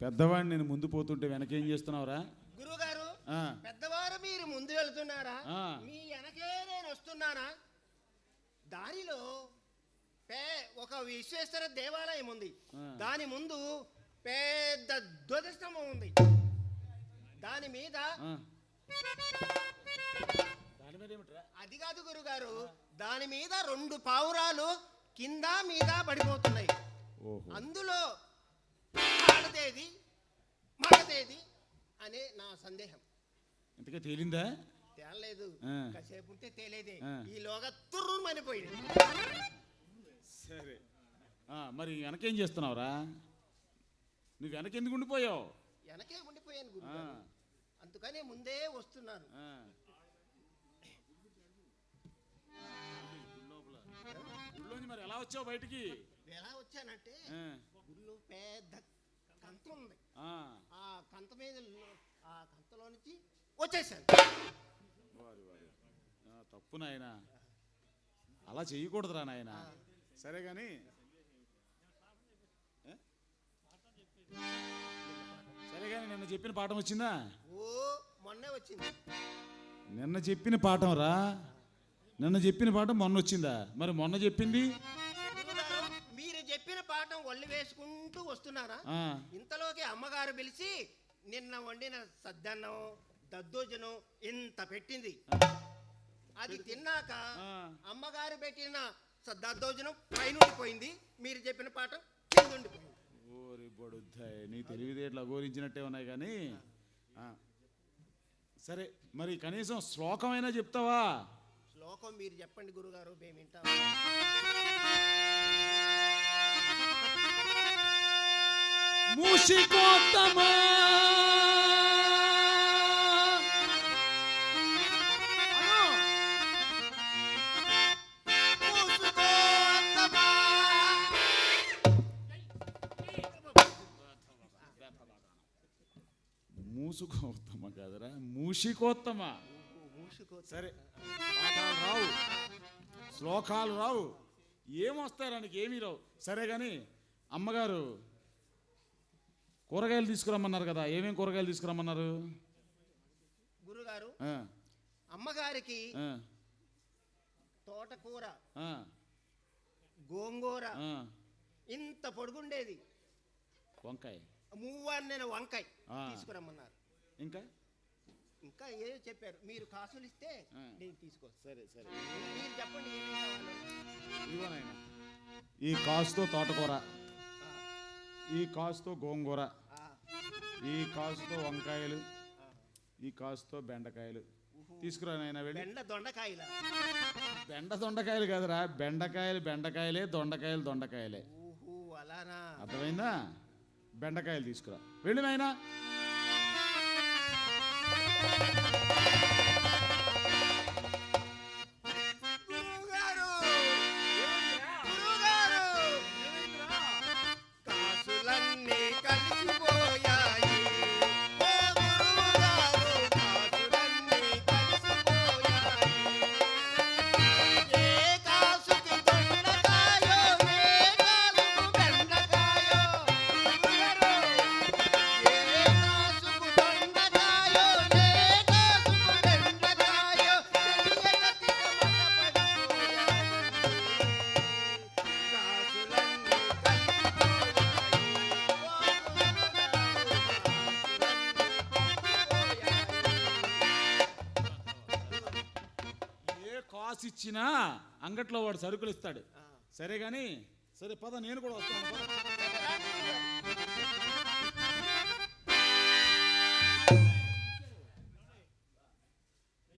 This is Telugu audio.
పెద్దవాడిని నేను ముందు పోతుంటే వెనకేం చేస్తున్నావురా? గురుగారు, పెద్దవారు మీరు ముందు వెళ్తున్నారా? మీ వెనకే నేను వస్తున్నానా? దారిలో ఒక విశ్వేశ్వర దేవాలయం ఉంది. దాని ముందు పెద్ద ధ్వజస్తంభం ఉంది. దాని మీద అది కాదు గురుగారు, దాని మీద 2 పావురాలు కింద మీద పడిపోతున్నాయి. అందులో ఆడదేది మగదేది అనే నా సందేహం. ఇంతగా తేలిందా? తేలలేదు, కాసేపు ఉంటే తేలేదే. ఈలోగా తుర్రుమనిపోయింది. సరే, మరి వెనకేం చేస్తున్నావురా? నువ్వు వెనకెందుకు ఉండిపోయావు? వెనకే ఉండిపోయాను గురు, అందుకనే ముందే వస్తున్నాను. మరి ఎలా వచ్చావు బయటికి? ఎలా వచ్చానంటే గుడిలో పెద్ద కంత ఉంది. ఆ కంత మీద ఆ కంతలో నుంచి వచ్చేసాను. తప్పు నాయన, అలా చెయ్యకూడదురా నాయన. సరే గాని నిన్న చెప్పిన పాఠం వచ్చిందా? ఓ మొన్నే వచ్చింది. నిన్న చెప్పిన పాఠం రా, నిన్న చెప్పిన పాఠం మొన్న వచ్చిందా? మరి మొన్న చెప్పింది మీరు చెప్పిన పాఠం ఒళ్ళు వేసుకుంటూ వస్తున్నారా? ఇంతలోకి అమ్మగారు పిలిచి నిన్న వండిన సద్దన్నం దద్దోజనం ఇంత పెట్టింది. అది తిన్నాక అమ్మగారు పెట్టిన దద్దోజనం పైనుండిపోయింది, మీరు చెప్పిన పాఠం కిందుండిపోయింది. ఓరి బొడుద్దాయ్, నీ తెలివితేటలు అఘోరించినట్టే ఉన్నాయి కానీ సరే, మరి కనీసం శ్లోకమైనా చెప్తావా? శ్లోకం మీరు చెప్పండి గురుగారు, మేము వింటాం. మూషికోత్తమా మూసుకోత్తమ కాదరా, మూషికోత్తమ. సరే, పాఠాలు రావు, శ్లోకాలు రావు, ఏమొస్తారా నీకు? ఏమీ రావు. సరే కానీ అమ్మగారు కూరగాయలు తీసుకురమ్మన్నారు కదా, ఏమేం కూరగాయలు తీసుకురమ్మన్నారు? గురుగారు, అమ్మగారికి తోటకూర, గోంగూర, ఇంత పొడుగుండేది వంకాయ, మూవన్నెన వంకాయ తీసుకురమ్మన్నారు. ఇంకా ఇంకా ఏదో చెప్పారు. మీరు కాసులు ఇస్తే నేను తీసుకోవచ్చు. సరే సరే, మీరు చెప్పండి ఏమేమి కావాలో. ఇదిగోనైనా ఈ కాసుతో తోటకూర, ఈ కాసుతో గోంగూర, ఈ కాసుతో వంకాయలు, ఈ కాసుతో బెండకాయలు తీసుకురానైనా వెళ్ళి. బెండ దొండకాయలు కాదురా, బెండకాయలే, దొండకాయలే. అర్థమైందా? బెండకాయలు తీసుకురా, వెళ్ళి నాయనా. ఇచ్చినా అంగట్లో వాడు సరుకులు ఇస్తాడు. సరే కానీ, సరే పద, నేను కూడా వస్తాను.